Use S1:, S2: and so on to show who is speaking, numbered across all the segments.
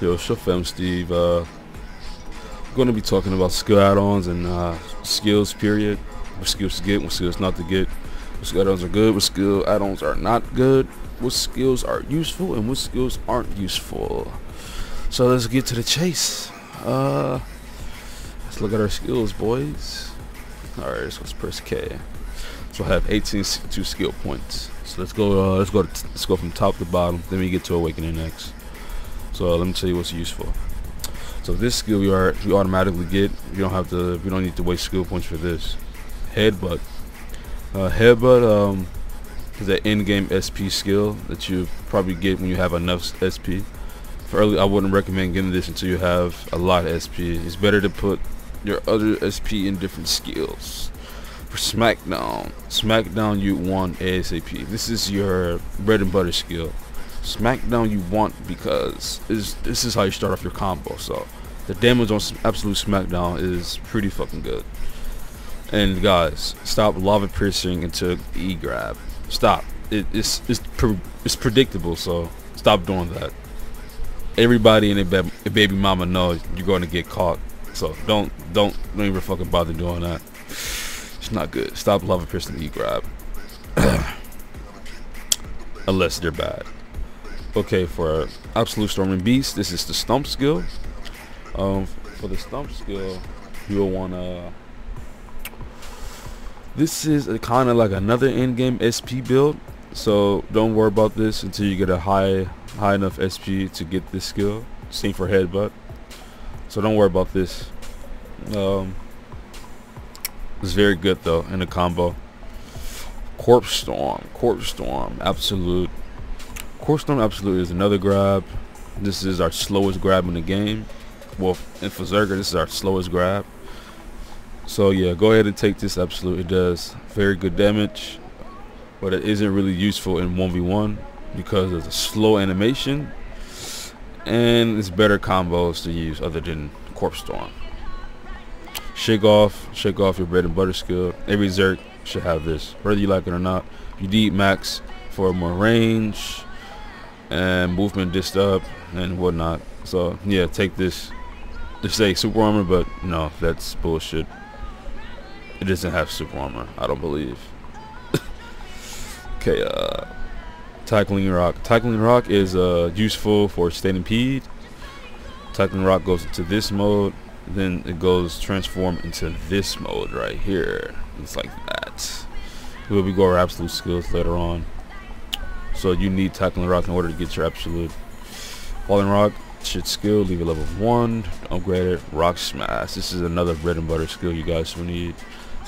S1: Yo, it's your fam Steve. Going to be talking about skill add-ons and skills. Period. What skills to get, what skills not to get. What skill add-ons are good, what skill add-ons are not good. What skills are useful and what skills aren't useful. So let's get to the chase. Let's look at our skills, boys. All right, let's press K. So I have 18 skill points. So let's go. Let's go from top to bottom. Then we get to awakening next. So let me tell you what's useful. So this skill we automatically get. You don't have to. We don't need to waste skill points for this. Headbutt. Headbutt is an in-game SP skill that you probably get when you have enough SP. For early, I wouldn't recommend getting this until you have a lot of SP. It's better to put your other SP in different skills. For Smackdown you want ASAP. This is your bread and butter skill. Smackdown you want because this is how you start off your combo. So the damage on absolute Smackdown is pretty fucking good. And guys, stop lava piercing into E grab. Stop. It's predictable. So stop doing that. Everybody and their baby mama knows you're going to get caught. So don't even fucking bother doing that. It's not good. Stop lava piercing E grab. Unless they're bad. Okay, for Absolute Storming Beast, this is the Stump skill. For the Stump skill, you'll wanna. This is kind of like another in-game SP build, so don't worry about this until you get a high enough SP to get this skill. Same for Headbutt, so don't worry about this. It's very good though in the combo. Corpse Storm, Absolute. Corpse Storm Absolute is another grab. This is our slowest grab in the game. Well, and for Zerker, this is our slowest grab. So yeah, go ahead and take this Absolute. It does very good damage, but it isn't really useful in 1v1 because of the slow animation, and it's better combos to use other than Corpse Storm. Shake off your bread and butter skill. Every Zerk should have this, whether you like it or not. You need max for more range and movement disc up and whatnot. So yeah, take this. They say super armor, but no, that's bullshit. It doesn't have super armor, I don't believe. Okay, Tackling Rock. Tackling Rock is useful for Stampede. Tackling Rock goes into this mode, then it goes transform into this mode right here. It's like that. We'll be going over absolute skills later on. So you need Tackling Rock in order to get your absolute. Falling Rock, shit skill, leave it level 1, upgrade it. Rock Smash. This is another bread and butter skill you guys will need.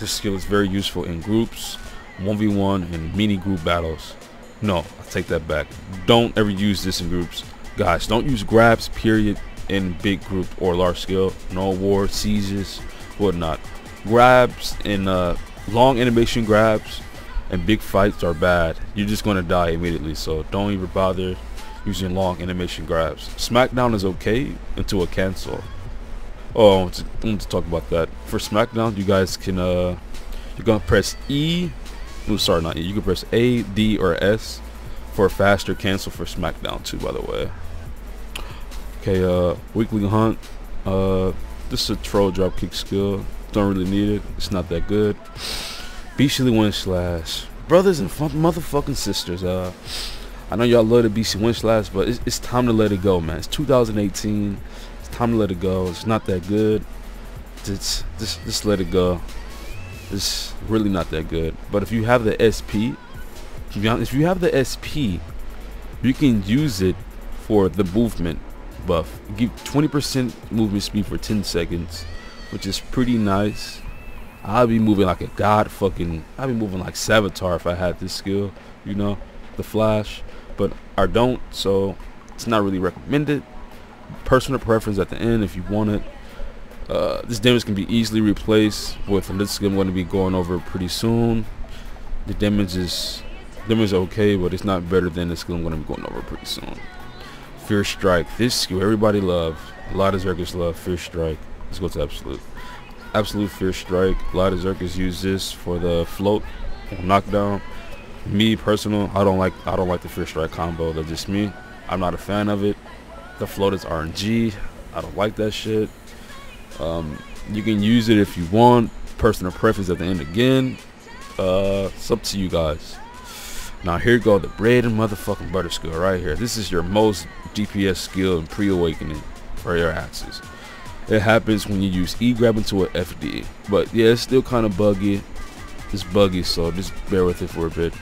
S1: This skill is very useful in groups, 1v1, and mini group battles. No, I take that back. Don't ever use this in groups. Guys, don't use grabs, period, in big group or large scale. No war, sieges, whatnot. Grabs and long animation grabs and big fights are bad. You're just going to die immediately, so don't even bother using long animation grabs. Smackdown is okay until a cancel. Oh, I want to talk about that. For Smackdown, you guys can you're gonna press E. Oh, sorry, not E. You can press A, D, or S for a faster cancel for Smackdown too. By the way. Okay, Weekly Hunt. This is a troll drop kick skill. Don't really need it. It's not that good. Beastly Wind Slash. Brothers and motherfucking sisters. I know y'all love the Beastly Wind Slash, but it's time to let it go, man. It's 2018. It's time to let it go. It's not that good. Just let it go. It's really not that good. But if you have the SP, if you have the SP, you can use it for the movement buff. Give 20% movement speed for 10 seconds, which is pretty nice. I'll be moving like a god. I'll be moving like Savitar if I had this skill, you know, the Flash. But I don't, so it's not really recommended. Personal preference at the end if you want it. This damage can be easily replaced with this skill I'm going to be going over pretty soon. The damage is okay, but it's not better than the skill I'm going to be going over pretty soon. Fierce Strike. This skill everybody love. A lot of Zerkers love Fierce Strike. Let's go to Absolute. Absolute Fierce Strike. A lot of Zerkers use this for the float or knockdown. Me personal, I don't like the Fierce Strike combo. That's just me. I'm not a fan of it. The float is RNG. I don't like that shit. You can use it if you want. Personal preference at the end again. It's up to you guys. Now here go the bread and motherfucking butter skill right here. This is your most DPS skill in pre-awakening for your axes. It happens when you use E grab into an FD. But yeah, it's still kind of buggy. It's buggy, so just bear with it for a bit.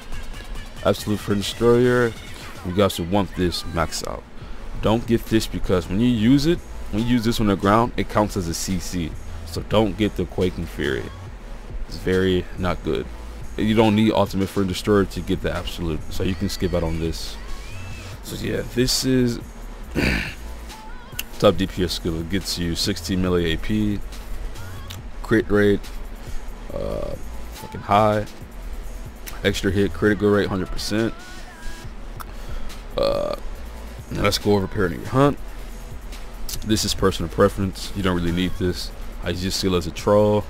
S1: Absolute Friend Destroyer. You guys would want this max out. Don't get this because when you use this on the ground, it counts as a CC. So don't get the Quaking Fury. It's very not good. You don't need Ultimate Friend Destroyer to get the absolute, so you can skip out on this. So yeah, this is top DPS skill. It gets you 16 melee AP, crit rate, fucking high, extra hit, critical rate 100%. Let's go over Paranoid Hunt. This is personal preference. You don't really need this. I use skill as a troll,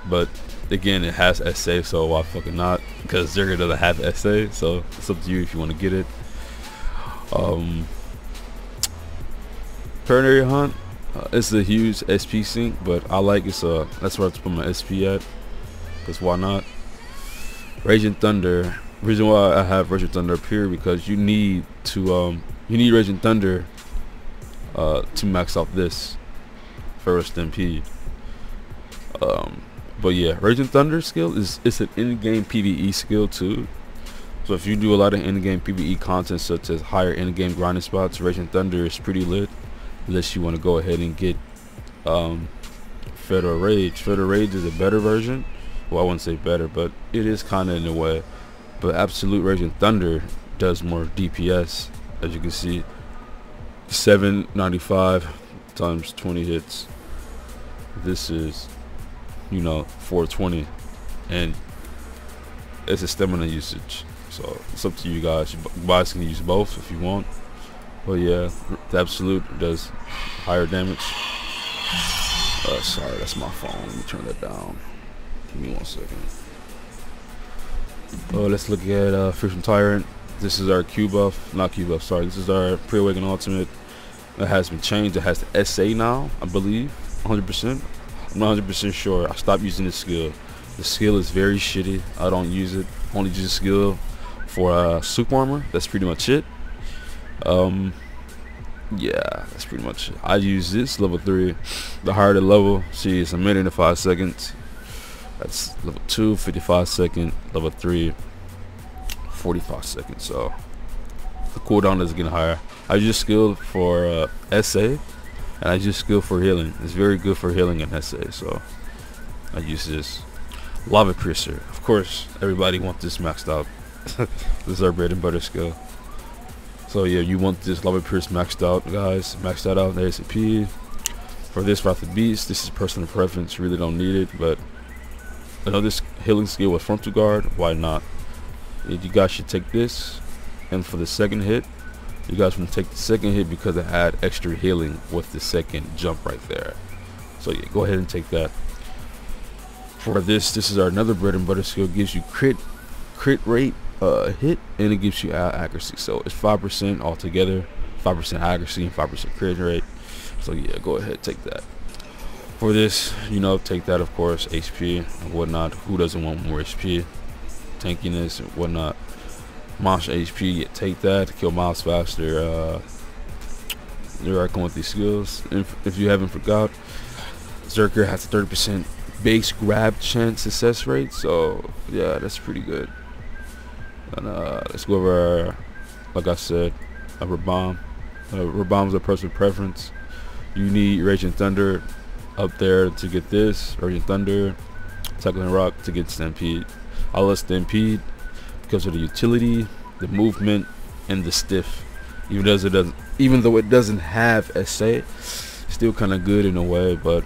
S1: but again, it has SA, so why fucking not? Because Zerker doesn't have SA, so it's up to you if you want to get it. Paranoid Hunt, it's a huge SP sync, but I like it, so that's where I have to put my SP at. Because why not? Raging Thunder. Reason why I have Raging Thunder up here because you need Raging Thunder to max out this for Stampede. But yeah, Raging Thunder skill it's an in-game PvE skill too. So if you do a lot of in-game PvE content such as higher in-game grinding spots, Raging Thunder is pretty lit. Unless you want to go ahead and get Federal Rage. Federal Rage is a better version. Well, I wouldn't say better, but it is kind of in a way. But Absolute Raging Thunder does more DPS, as you can see. 795 times 20 hits. This is, 420, and it's a stamina usage. So it's up to you guys. You guys can use both if you want. But yeah, the Absolute does higher damage. Sorry, that's my phone. Let me turn that down. Give me 1 second. Let's look at Friction Tyrant. This is our Q buff, not Q buff, sorry. This is our Pre-Awaken Ultimate. It has been changed. It has the SA now, I believe, 100%. I'm not 100% sure. I stopped using this skill. The skill is very shitty. I don't use it. Only use the skill for Soup Armor. That's pretty much it. Yeah, that's pretty much it. I use this level 3. The higher the level, see, it's a minute and 5 seconds. That's level 2, 55 seconds. Level 3, 45 seconds. So the cooldown is getting higher. I use skill for SA, and I use skill for healing. It's very good for healing in SA, so I use this. Lava Piercer. Of course, everybody wants this maxed out. This is our bread and butter skill. So yeah, you want this Lava Pierce maxed out, guys. Max that out in the ACP. For this Wrath of Beast, this is personal preference. Really don't need it, but another healing skill with frontal guard, why not? You guys should take this, and for the second hit, you guys want to take the second hit because it had extra healing with the second jump right there. So yeah, go ahead and take that. For this is our another bread and butter skill. Gives you crit rate hit, and it gives you accuracy. So it's 5% altogether, 5% accuracy and 5% crit rate. So yeah, go ahead, take that. For this, take that, of course, HP and whatnot. Who doesn't want more HP? Tankiness and whatnot. Monster HP, yeah, take that. Kill mobs faster. There are going with these skills. If you haven't forgot, Zerker has a 30% base grab chance success rate. So yeah, that's pretty good. And let's go over, like I said, a bomb. Bombs are personal preference. You need Raging Thunder up there to get this. Raging Thunder, Tackling Rock to get Stampede. I love Stampede because of the utility, the movement, and the stiff. Even though it doesn't have SA, still kind of good in a way, but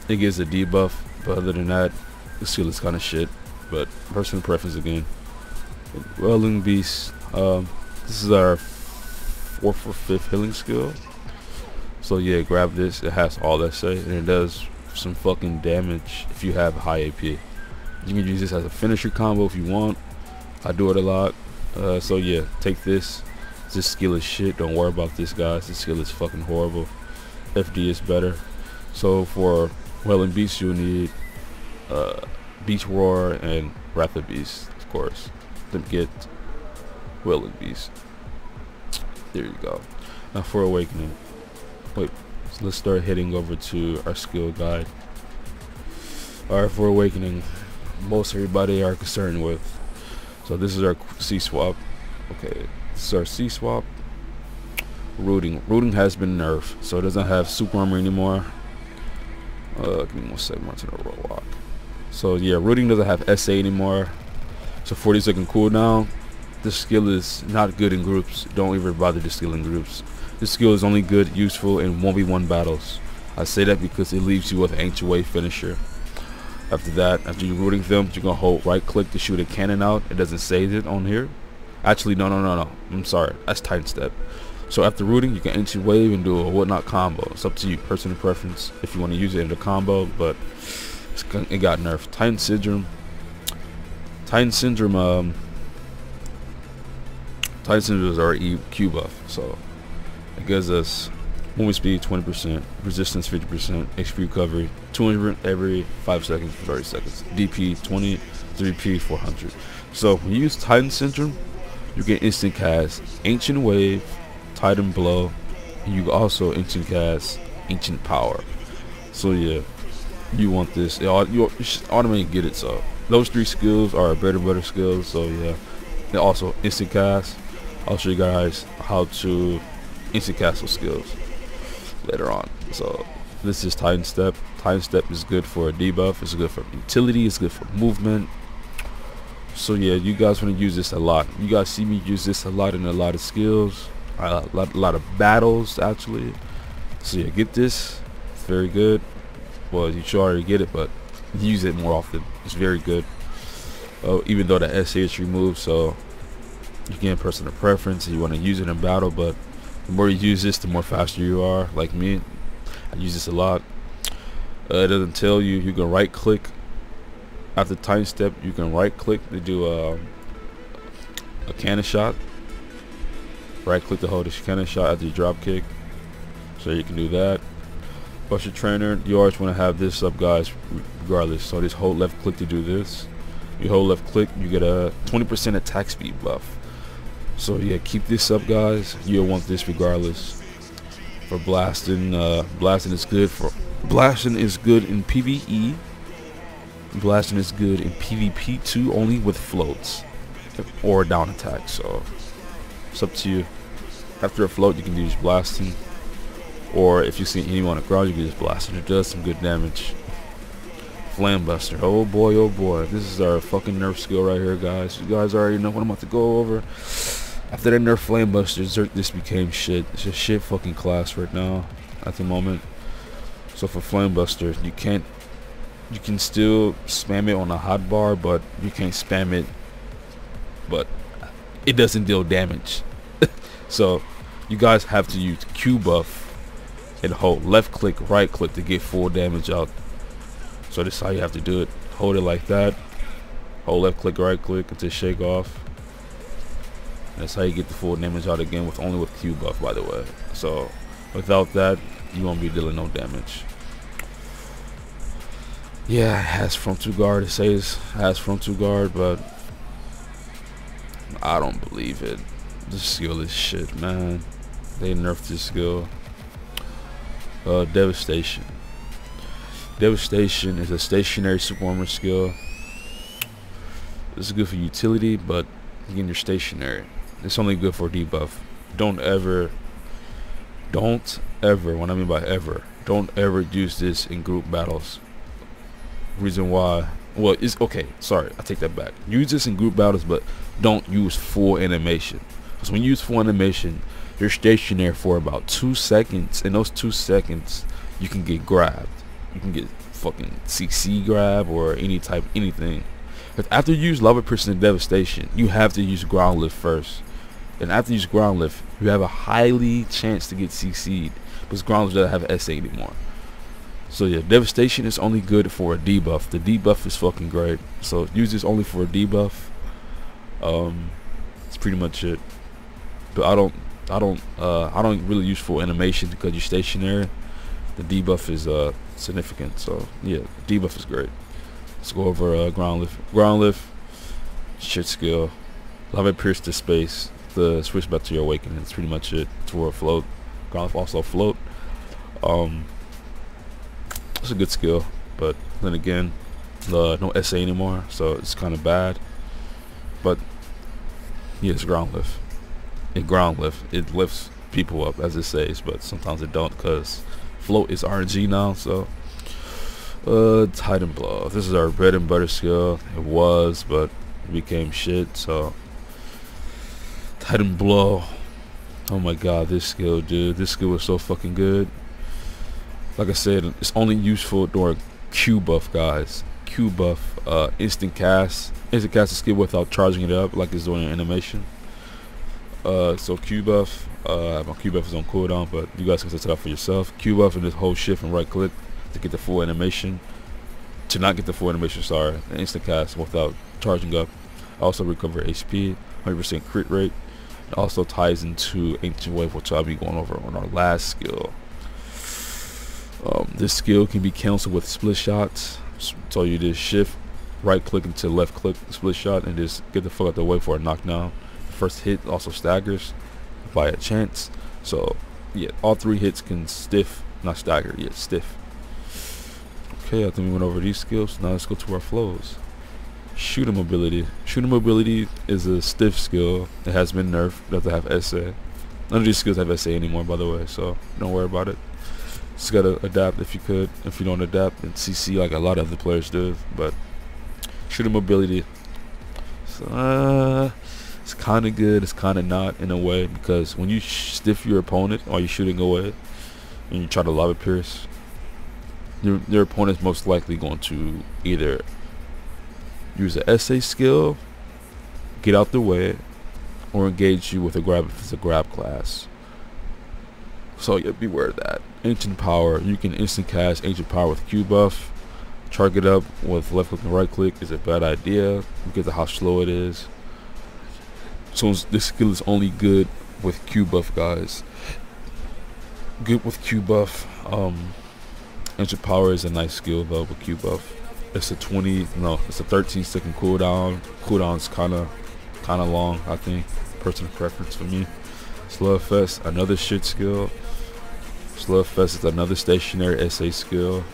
S1: it gives a debuff. But other than that, the skill is kind of shit. But personal preference again. Welling Beast. This is our 4th or 5th healing skill. So yeah, grab this. It has all that SA, and it does some fucking damage if you have high AP. You can use this as a finisher combo if you want. I do it a lot. So yeah, take this. This skill is shit. Don't worry about this, guys. This skill is fucking horrible. FD is better. So for Wailing Beast, you'll need Beast Roar and Wrath of Beast, of course, to get Wailing Beast. There you go. Now for Awakening. Wait, so let's start heading over to our skill guide. Alright, for Awakening, most everybody are concerned with. So this is our C swap. Okay, this is our C swap. Rooting. Rooting has been nerfed, so it doesn't have super armor anymore. Give me 1 second, to the roadblock. So yeah, Rooting doesn't have SA anymore. So 40-second cooldown. This skill is not good in groups. Don't ever bother this skill in groups. This skill is only good, useful in 1v1 battles. I say that because it leaves you with an Ancient Wave finisher. After that, after you're rooting them, you're gonna hold right click to shoot a cannon out. It doesn't say it on here. Actually, no. I'm sorry. That's Titan Step. So after rooting, you can Ancient Wave and do a whatnot combo. It's up to you, personal preference, if you want to use it in the combo. But it got nerfed. Titan Syndrome. Titan Syndrome is our EQ buff, so it gives us movement speed 20%, resistance 50%, HP recovery 200 every 5 seconds for 30 seconds, DP 20, 3P 400. So when you use Titan Syndrome, you get instant cast Ancient Wave, Titan Blow, and you also instant cast Ancient Power. So yeah, you want this. You should automatically get it. So those 3 skills are better skills. So yeah, and also instant cast. I'll show you guys how to instant cast those skills later on. So this is Titan Step. Titan Step is good for a debuff. It's good for utility. It's good for movement. So yeah, you guys want to use this a lot. You guys see me use this a lot in a lot of skills, a lot of battles actually. So yeah, get this. It's very good. Well, you should already get it, but use it more often. It's very good. Even though the SA is removed, so you get personal preference. You want to use it in battle, but the more you use this, the more faster you are. Like me, I use this a lot. It doesn't tell you. You can right click after Titan Step. You can right click to do a cannon shot. Right click to hold a cannon shot after you drop kick. So you can do that. Buster Trainer, you always want to have this up, guys, regardless. So just hold left click to do this. You hold left click, you get a 20% attack speed buff. So yeah, keep this up, guys. You'll want this regardless. For blasting, blasting is good in PvE. Blasting is good in PvP too, only with floats or down attack. So it's up to you. After a float, you can use blasting, or if you see anyone on the ground, you can just blast it. It does some good damage. Flame Buster. Oh boy, oh boy. This is our fucking nerf skill right here, guys. You guys already know what I'm about to go over. After that nerf Flame Buster, Zerker this became shit. It's a shit fucking class right now at the moment. So for Flame Buster, you can still spam it on a hotbar, but you can't spam it, but it doesn't deal damage. So you guys have to use Q buff and hold left click, right click to get full damage out. So this is how you have to do it. Hold it like that. Hold left click, right click until shake off. That's how you get the full damage out again, with only with Q buff, by the way. So without that, you won't be dealing no damage. Yeah, it has frontal guard. It says it has frontal guard, but I don't believe it. This skill is shit, man. They nerfed this skill. Devastation. Devastation is a stationary super armor skill. This is good for utility, but again, you're stationary. It's only good for debuff. Don't ever, what I mean by ever, don't ever use this in group battles. Reason why, well, it's okay, sorry, I take that back. Use this in group battles, but don't use full animation. Because when you use full animation, you're stationary for about 2 seconds. In those 2 seconds, you can get grabbed. You can get fucking CC grab or anything. But after you use Lava Piercing and Devastation, you have to use Ground Lift first. And after you use Ground Lift, you have a highly chance to get CC'd, because Ground Lift doesn't have SA anymore. So yeah, Devastation is only good for a debuff. The debuff is fucking great. So use this only for a debuff. That's pretty much it. but I don't really use full animation because you're stationary. The debuff is significant, so yeah, debuff is great. Let's go over ground lift. Ground lift, shit skill. Lava pierce to space. The switch back to your awakening. That's pretty much it. Toward float. Ground lift also float. It's a good skill, but then again, no SA anymore, so it's kind of bad. But yeah, it's ground lift. It lifts people up, as it says, but sometimes it don't, because float is RNG now. So Titan blow. This is our bread and butter skill. It was, but it became shit. So Titan blow. Oh my god, this skill, dude. This skill was so fucking good. Like I said, it's only useful during Q buff, guys. Q buff, instant cast. Instant cast a skill without charging it up like it's doing in animation. So Q buff, my Q buff is on cooldown, but you guys can set it up for yourself. Q buff and just hold shift and right click to get the full animation. To not get the full animation, sorry, an instant cast without charging up. Also recover HP, 100% crit rate. It also ties into Ancient Wave, which I'll be going over on our last skill. This skill can be canceled with split shots. So you just shift, right click into left click, split shot, and just get the fuck out the way for a knockdown. First hit also staggers by a chance. So yeah, all 3 hits can stiff, not stagger, yet stiff. Okay, I think we went over these skills. Now let's go to our flows. Shooter mobility. Shooter mobility is a stiff skill. It has been nerfed. It doesn't have SA. None of these skills have SA anymore, by the way, so don't worry about it. Just gotta adapt if you could. If you don't adapt, and CC like a lot of the players do. But shooter mobility, it's kind of good. It's kind of not in a way, because when you stiff your opponent or you're shooting away and you try to lava pierce, your opponent's most likely going to either use a SA skill, get out the way, or engage you with a grab if it's a grab class. So yeah, beware of that. Ancient power, you can instant cast ancient power with Q buff. Charge it up with left click and right click is a bad idea because of how slow it is. So this skill is only good with Q buff, guys. Good with Q buff. Ancient power is a nice skill though with Q buff. It's a 13-second cooldown. Cooldown's kind of long, I think. Personal preference for me. Slugfest, another shit skill. Slugfest is another stationary SA skill.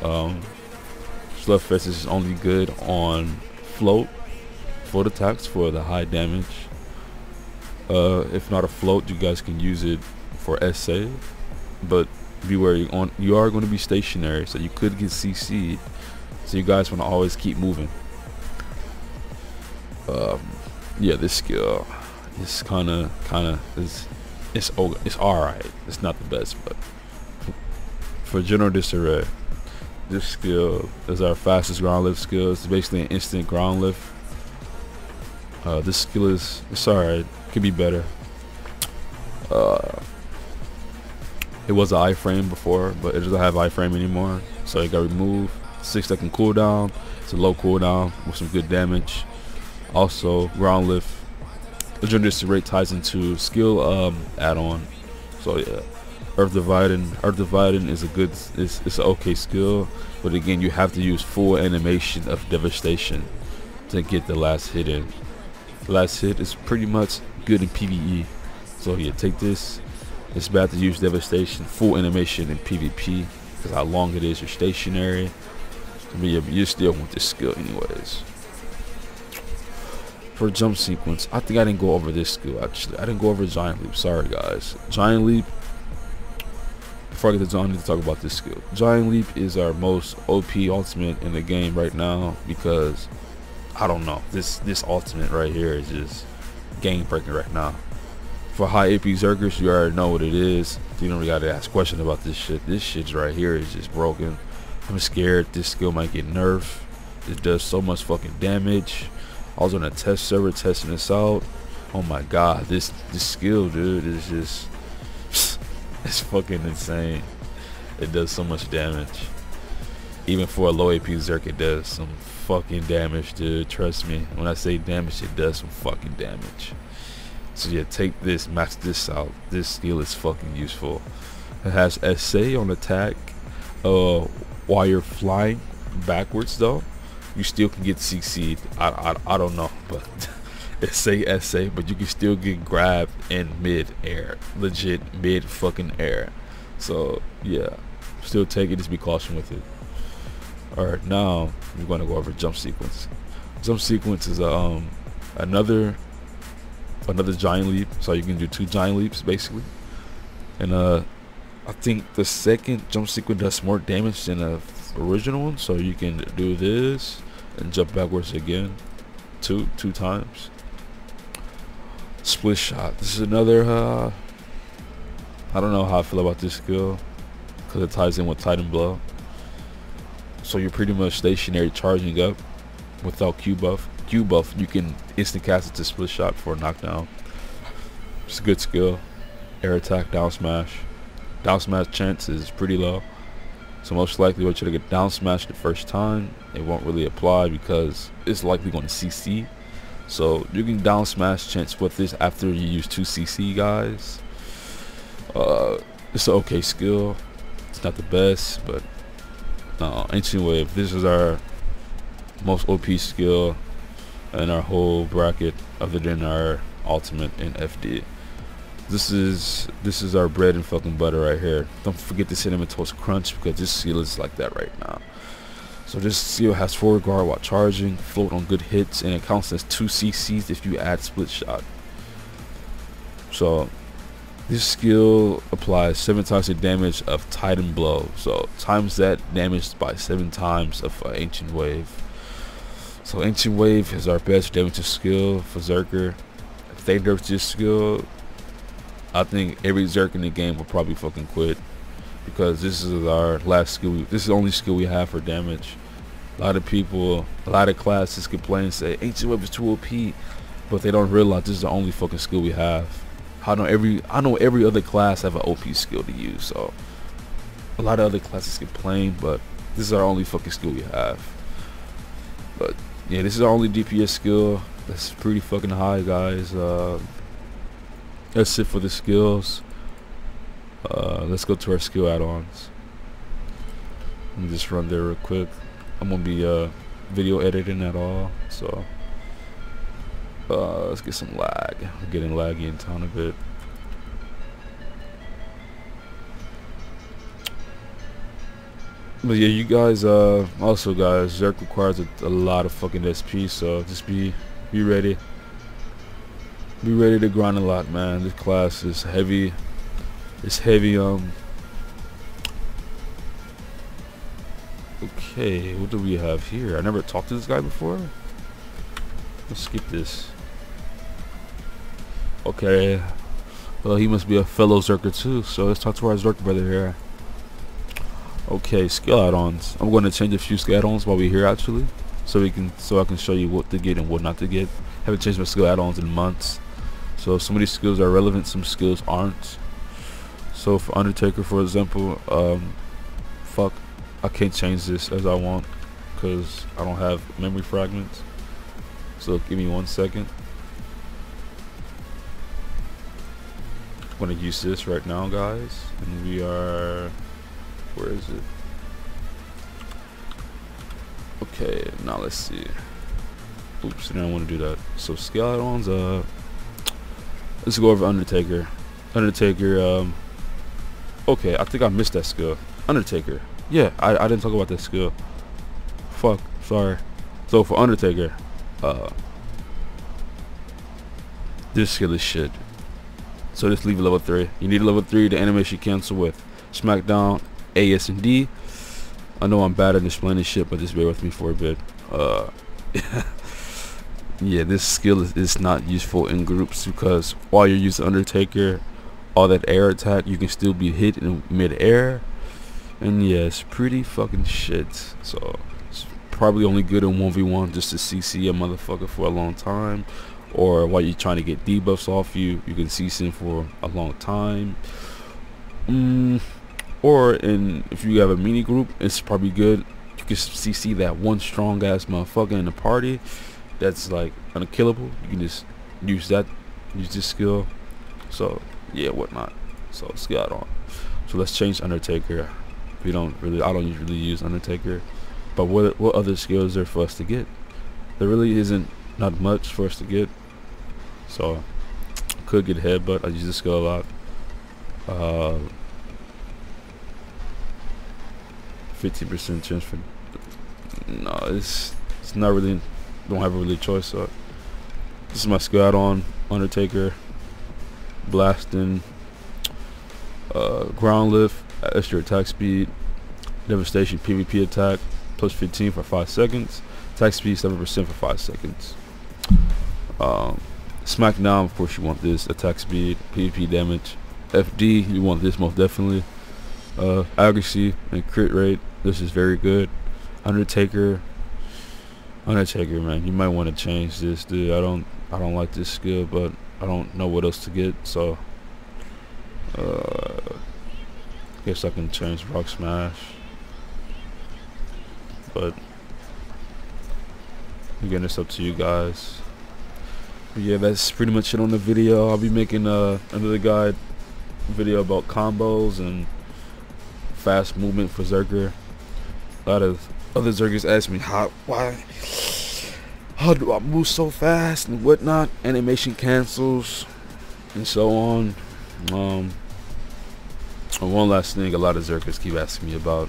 S1: Slugfest is only good on float attacks for the high damage. If not a float, you guys can use it for SA, but beware, you are going to be stationary, so you could get CC'd. So you guys want to always keep moving. Yeah, this skill is it's alright. It's not the best, but for general disarray, this skill is our fastest ground lift skill. It's basically an instant ground lift. This skill it's alright. Could be better. It was an iframe before, but it doesn't have iframe anymore, so it got removed. 6-second cooldown. It's a low cooldown with some good damage. Also, ground lift. The general disarray ties into skill add-on. So yeah, Earth dividing is it's an okay skill, but again, you have to use full animation of devastation to get the last hit in. The last hit is pretty much good in PvE. So yeah, take this. It's bad to use devastation full animation in PvP because how long it is. You're stationary. But yeah, you still want this skill anyways. For jump sequence, I think I didn't go over this skill actually. I didn't go over Giant Leap. Sorry guys. Giant Leap. Before I get to Giant Leap, to talk about this skill. Giant Leap is our most OP ultimate in the game right now because I don't know. This ultimate right here is just game breaking right now. For high AP Zerkers, you already know what it is. You don't really gotta ask questions about this shit. This shit's right here is just broken. I'm scared this skill might get nerfed. It does so much fucking damage. I was on a test server testing this out. Oh my god, this skill, dude, is just it's fucking insane. It does so much damage. Even for a low AP Zerk, it does some fucking damage, dude. Trust me. When I say damage, it does some fucking damage. So yeah, take this, match this out. This skill is fucking useful. It has SA on attack. While you're flying backwards though, you still can get CC'd. I don't know, but it say SA, but you can still get grabbed in mid air, legit mid fucking air. So yeah, still take it. Just be cautious with it. All right, now we're going to go over jump sequence. Jump sequence is another giant leap, so you can do 2 giant leaps basically. And I think the second jump sequence does more damage than the original one, so you can do this and jump backwards again two times. Split shot. This is another I don't know how I feel about this skill because it ties in with Titan blow. So you're pretty much stationary charging up without Q buff. Q buff, you can instant cast it to split shot for a knockdown. It's a good skill. Air attack, down smash. Down smash chance is pretty low. So most likely what you're gonna get down smash the first time, it won't really apply because it's likely going to CC. So you can down smash chance with this after you use 2 CC guys. It's an okay skill. It's not the best, but Ancient Wave, this is our most OP skill in our whole bracket other than our ultimate and FD. This is our bread and fucking butter right here. Don't forget the cinnamon toast crunch because this skill is like that right now. So this skill has forward guard while charging, float on good hits, and it counts as 2 CCs if you add split shot. So this skill applies 7 times the damage of Titan blow. So times that damage by 7 times of Ancient Wave. So Ancient Wave is our best damage skill for Zerker. If they nerf this skill, I think every Zerker in the game will probably fucking quit because this is our last skill. This is the only skill we have for damage. A lot of people, a lot of classes complain and say Ancient Wave is too OP, but they don't realize this is the only fucking skill we have. I know every other class have an OP skill to use, so a lot of other classes complain, but this is our only fucking skill we have. But yeah, this is our only DPS skill. That's pretty fucking high, guys. That's it for the skills. Let's go to our skill add-ons. Let me just run there real quick. I'm gonna be video editing at all, so let's get some lag. I'm getting laggy in town a bit. But yeah, you guys, also guys, Zerk requires a lot of fucking SP, so just be ready. Be ready to grind a lot, man. This class is heavy. It's heavy. Okay, what do we have here? I never talked to this guy before. Let's skip this. Okay, well, he must be a fellow Zerker too, so let's talk to our Zerker brother here. Okay, skill add-ons. I'm going to change a few skill add-ons while we're here actually, so I can show you what to get and what not to get. Haven't changed my skill add-ons in months, so some of these skills are relevant, some skills aren't. So for Undertaker, for example, fuck, I can't change this as I want because I don't have memory fragments. So give me 1 second. I'm gonna use this right now, guys, and we are, where is it? Okay, now let's see. Oops, I didn't want to do that. So skill add-ons, let's go over Undertaker. Okay, I think I missed that skill. Undertaker. Yeah, I didn't talk about that skill. Fuck, sorry. So for Undertaker, this skill is shit. So just leave it level 3. You need a level 3 to animation cancel with Smackdown, A, S, and D. I know I'm bad at explaining shit, but just bear with me for a bit. Yeah, this skill is not useful in groups because while you're using Undertaker, all that air attack, you can still be hit in mid-air. And yeah, it's pretty fucking shit. So it's probably only good in 1v1 just to CC a motherfucker for a long time. Or while you're trying to get debuffs off you, you can CC him for a long time. Or if you have a mini group, it's probably good. You can CC that one strong ass motherfucker in the party that's like unkillable. You can just use that use this skill. So yeah, whatnot. So let's get on. So let's change Undertaker. I don't usually use Undertaker, but what other skills is there for us to get? There really isn't not much for us to get. So could get headbutt. I use this skill a lot. 50% chance for. No, it's not really. Don't have a really choice. So this is my skill add-on. Undertaker, blasting, ground lift, extra attack speed, devastation PvP attack plus 15 for 5 seconds, attack speed 7% for 5 seconds. Smackdown, of course you want this, attack speed, PvP damage. FD, you want this most definitely. Accuracy and crit rate, this is very good. Undertaker, man, you might want to change this, dude. I don't like this skill, but I don't know what else to get, so guess I can change Rock Smash. But again, it's up to you guys. But yeah, that's pretty much it on the video. I'll be making another guide video about combos and fast movement for Zerker. A lot of other Zerkers ask me how do I move so fast and whatnot, animation cancels and so on. And one last thing a lot of Zerkers keep asking me about: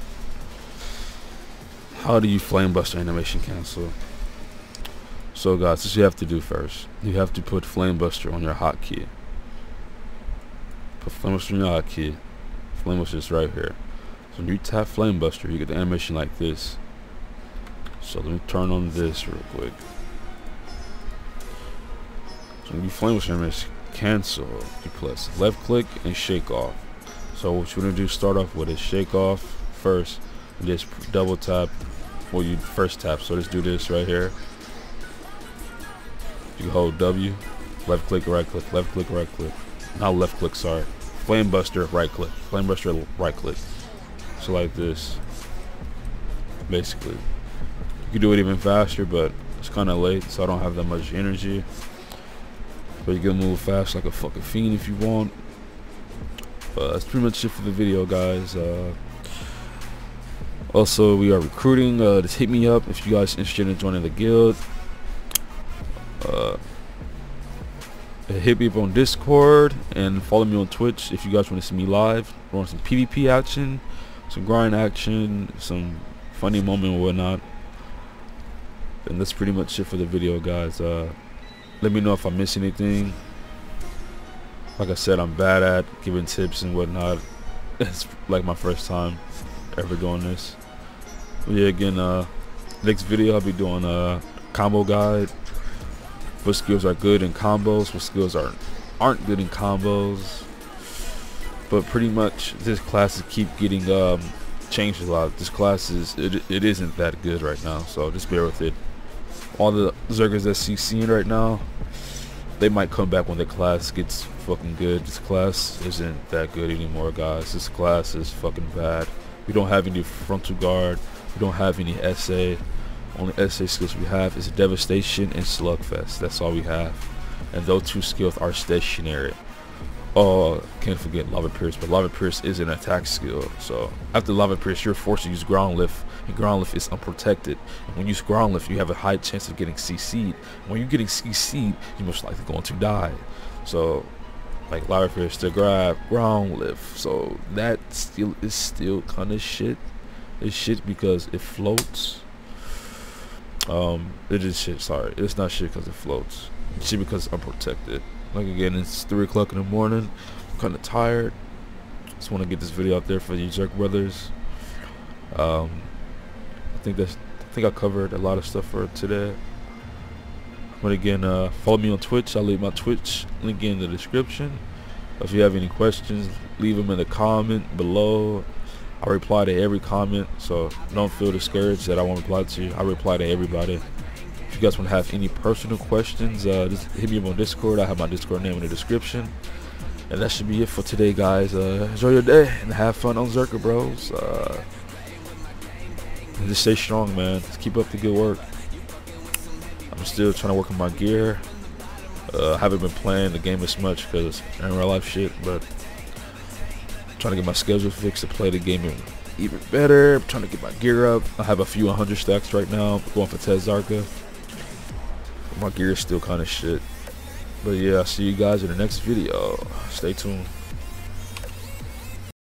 S1: how do you flame buster animation cancel? So guys, this you have to do first. You have to put flame buster on your hotkey. Put flame buster on your hotkey. Flame buster is right here. So when you tap flame buster, you get the animation like this. So let me turn on this real quick. So when you flame buster animation cancel, you press left click and shake off. So what you're gonna do, start off with is shake off first and just double tap or you first tap. So let's do this right here. You hold W, left click, right click, left click, right click. Not left click, sorry. Flame buster, right click. Flame buster, right click. So like this. Basically. You can do it even faster, but it's kinda late, so I don't have that much energy. But you can move fast like a fucking fiend if you want. That's pretty much it for the video, guys. Also, we are recruiting. Just hit me up if you guys are interested in joining the guild. Hit me up on Discord and follow me on Twitch if you guys want to see me live. We want some PvP action, some grind action, some funny moment or whatnot. And that's pretty much it for the video, guys. Let me know if I miss anything. Like I said, I'm bad at giving tips and whatnot. It's like my first time ever doing this. But yeah, again, next video I'll be doing a combo guide. What skills are good in combos, what skills aren't good in combos. But pretty much this class is keep getting changed a lot. This class it isn't that good right now, so just bear with it. All the Zerkers that CCing right now, they might come back when the class gets fucking good. This class isn't that good anymore, guys. This class is fucking bad. We don't have any frontal guard. We don't have any SA. Only SA skills we have is devastation and slugfest. That's all we have, and those two skills are stationary. Oh, can't forget lava pierce, but lava pierce is an attack skill. So after lava pierce, you're forced to use ground lift, and ground lift is unprotected. And when you use ground lift, you have a high chance of getting CC'd. When you're getting CC'd, you're most likely going to die. So like lava pierce to grab ground lift, so that skill is still kind of shit. It's shit because it floats. It is shit, sorry. It's not shit because it floats. It's shit because it's unprotected. Like again, it's 3 o'clock in the morning. I'm kind of tired. Just want to get this video out there for you Zerk brothers. I think I covered a lot of stuff for today. But again, follow me on Twitch. I'll leave my Twitch link in the description. If you have any questions, leave them in the comment below. I reply to every comment, so don't feel discouraged that I won't reply to you. I reply to everybody. If you guys want to have any personal questions, just hit me up on Discord. I have my Discord name in the description. And that should be it for today, guys. Enjoy your day and have fun on Zerker, bros. And just stay strong, man. Just keep up the good work. I'm still trying to work on my gear. I haven't been playing the game as much because in real life shit, but I'm trying to get my schedule fixed to play the game even better. I'm trying to get my gear up. I have a few 100 stacks right now. I'm going for Zerker. My gear is still kind of shit. But yeah, I'll see you guys in the next video. Stay tuned.